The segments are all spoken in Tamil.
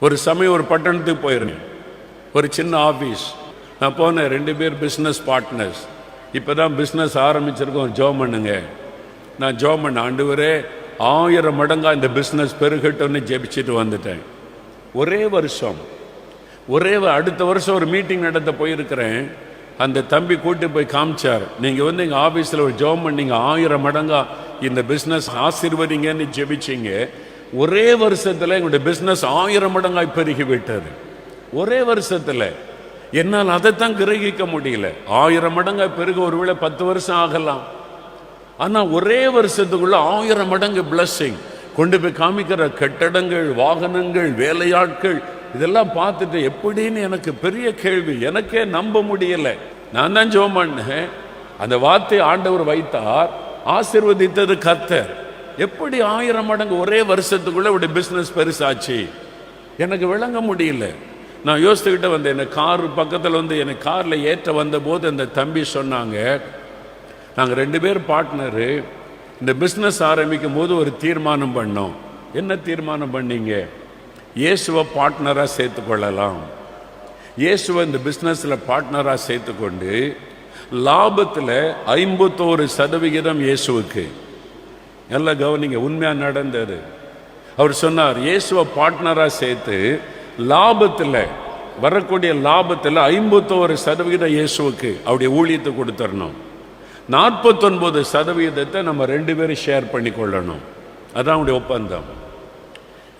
ஒரு சமயம் ஒரு பட்டணத்துக்கு போயிருந்தேன், ஒரு சின்ன ஆஃபீஸ். நான் போனேன், 2 பேர் பிஸ்னஸ் பார்ட்னர்ஸ். இப்போ தான் பிஸ்னஸ் ஆரம்பிச்சிருக்கோம், ஜெபம் பண்ணுங்க. நான் ஜெபம் பண்ண, ஆண்டவரே 1000 மடங்கா இந்த பிஸ்னஸ் பெருகட்டும்னு ஜெபிச்சுட்டு வந்துட்டேன். ஒரே வருஷம் அடுத்த வருஷம் ஒரு மீட்டிங் நடத்த போயிருக்கிறேன். அந்த தம்பி கூட்டி போய் காமிச்சார், நீங்கள் வந்து எங்கள் ஆஃபீஸில் ஒரு ஜெபம் பண்ணீங்க, 1000 மடங்கா இந்த பிஸ்னஸ் ஆசீர்வதிங்கன்னு ஜெபிச்சிங்க. ஒரே வருஷத்தில் எங்களுடைய பிஸ்னஸ் 1000 மடங்காய் பெருகி விட்டது. ஒரே வருஷத்தில். என்னால் அதைத்தான் கிரகிக்க முடியல. 1000 மடங்காய் பெருக ஒருவேளை 10 வருஷம் ஆகலாம். ஆனால் ஒரே வருஷத்துக்குள்ள 1000 மடங்கு பிளஸ்ஸிங் கொண்டு போய் காமிக்கிற கட்டடங்கள், வாகனங்கள், வேலையாட்கள், இதெல்லாம் பார்த்துட்டு எப்படின்னு எனக்கு பெரிய கேள்வி. எனக்கே நம்ப முடியல. நான் தான் ஜெபம் பண்ணேன், அந்த வார்த்தை ஆண்டவர் வைத்தார், ஆசீர்வதித்தது கர்த்தர். எப்படி 1000 மடங்கு ஒரே வருஷத்துக்குள்ள இப்படி பிஸ்னஸ் பெருசாச்சு எனக்கு விளங்க முடியல. நான் யோசித்துக்கிட்ட வந்தேன். என்ன கார் பக்கத்தில் வந்து என்னை காரில் ஏற்ற வந்த போது அந்த தம்பி சொன்னாங்க, நாங்கள் 2 பேர் பார்ட்னரு, இந்த பிஸ்னஸ் ஆரம்பிக்கும் போது ஒரு தீர்மானம் பண்ணோம். என்ன தீர்மானம் பண்ணீங்க? இயேசுவை பார்ட்னராக சேர்த்துக்கொள்ளலாம். இயேசுவை இந்த பிஸ்னஸில் பார்ட்னராக சேர்த்துக்கொண்டு லாபத்தில் 51% இயேசுவுக்கு. எல்லாம் கவனிங்க, உண்மையாக நடந்தது. அவர் சொன்னார், இயேசுவை பார்ட்னராக சேர்த்து லாபத்தில், வரக்கூடிய லாபத்தில் 51% இயேசுவுக்கு அவருடைய ஊழியத்தை கொடுத்துடணும். 49% நம்ம 2 பேரும் ஷேர் பண்ணி கொள்ளணும். அதான் அவருடைய ஒப்பந்தம்.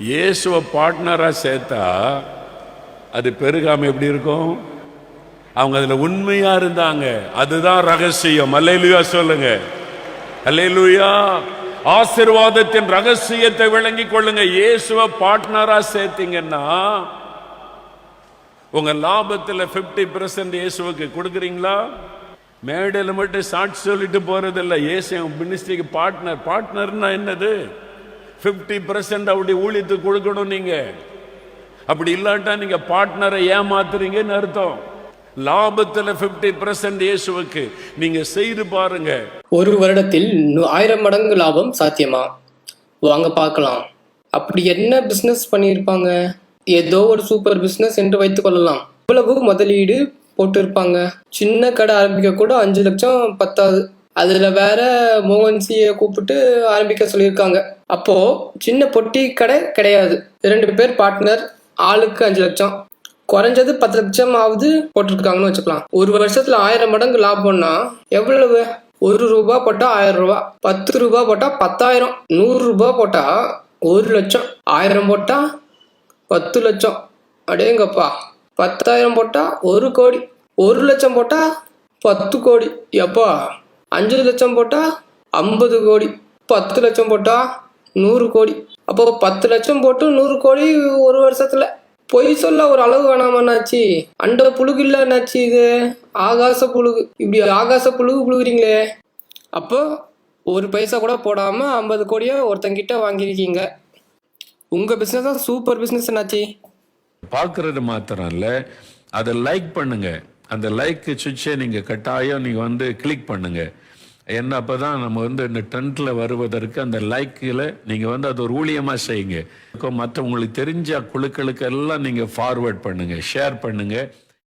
இயேசுவை பார்ட்னராக சேர்த்தா அது பெருகாம எப்படி இருக்கும்? அவங்க அதில் உண்மையா இருந்தாங்க. அதுதான் ரகசியம். அல்லேலூயா சொல்லுங்க, அல்லேலூயா. ஆசீர்வாதத்தின் ரகசியத்தை விளங்கி கொள்ளுங்க. இயேசுவை பார்ட்னரா சேர்த்தீங்கன்னா உங்க லாபத்தில் 50% இயேசுவுக்கு கொடுக்குறீங்களா? மேடையில் மட்டும் சாட்சி சொல்லிட்டு போறதில்லை. இயேசு மினிஸ்ட்ரிக்கு பார்ட்னர். பார்ட்னர்னா என்னது? 50% அவருடைய ஊழியத்துக்கு கொடுக்கணும். நீங்க அப்படி இல்லாட்டா நீங்க பார்ட்னரை ஏமாத்துறீங்கன்னு அர்த்தம். லாபத்தில் 50% இயேசுவுக்கு. நீங்க செய்து பாருங்க. ஒரு வருடத்தில் 1000 மடங்கு லாபம் சாத்தியமா? வாங்க பார்க்கலாம். அப்படி என்ன பிசினஸ் பண்ணியிருப்பாங்க? ஏதோ ஒரு சூப்பர் பிசினஸ் என்று வைத்துக் கொள்ளலாம். இவ்வளவு முதலீடு போட்டு இருப்பாங்க. சின்ன கடை ஆரம்பிக்க கூட 5 லட்சம் பத்தாது. அதுல வேற மோகன்சியை கூப்பிட்டு ஆரம்பிக்க சொல்லியிருக்காங்க. அப்போ சின்ன பொட்டி கடை கிடையாது. 2 பேர் பார்ட்னர், ஆளுக்கு 5 லட்சம், குறைஞ்சது 10 லட்சம் ஆகுது போட்டிருக்காங்கன்னு வச்சுக்கலாம். ஒரு வருஷத்துல 1000 மடங்கு லாபம்னா எவ்வளவு? 1 ரூபா போட்டா 1000 ரூபா, 10 ரூபா போட்டா 10,000, 100 ரூபா போட்டா 1 லட்சம், 1000 போட்டா 10 லட்சம். அடேங்கப்பா, 10,000 போட்டா 1 கோடி, 1 லட்சம் போட்டா 10 கோடி. எப்பா, 5 லட்சம் போட்டா 50 கோடி, 10 லட்சம் போட்டா 100 கோடி. அப்போ 10 லட்சம் போட்டு 100 கோடி ஒரு வருஷத்துல. பொய் சொல்ல ஒரு அளவு வேணாமாச்சு? அண்ட புழுகு இல்ல என்னாச்சு இது? ஆகாச புழுகு. இப்படி ஆகாச புழுகு புழுகுறீங்களே. அப்போ ஒரு பைசா கூட போடாம 50 கோடியா ஒருத்தங்கிட்ட வாங்கியிருக்கீங்க. உங்க பிசினஸ் தான் சூப்பர் பிசினஸ் என்னாச்சு? பார்க்கறது மாத்திரம் இல்ல, அதை லைக் பண்ணுங்க. அந்த லைக் சுவிட்சை நீங்க கட்டாயம் நீங்க வந்து கிளிக் பண்ணுங்க. என்ன, அப்பதான் நம்ம வந்து இந்த ட்ரெண்ட்ல வருவதற்கு அந்த லைக்கில் நீங்க வந்து அது ஒரு ஊழியமா செய்யுங்க. மற்ற உங்களுக்கு தெரிஞ்ச குழுக்களுக்கு எல்லாம் நீங்க ஃபார்வர்ட் பண்ணுங்க, ஷேர் பண்ணுங்க.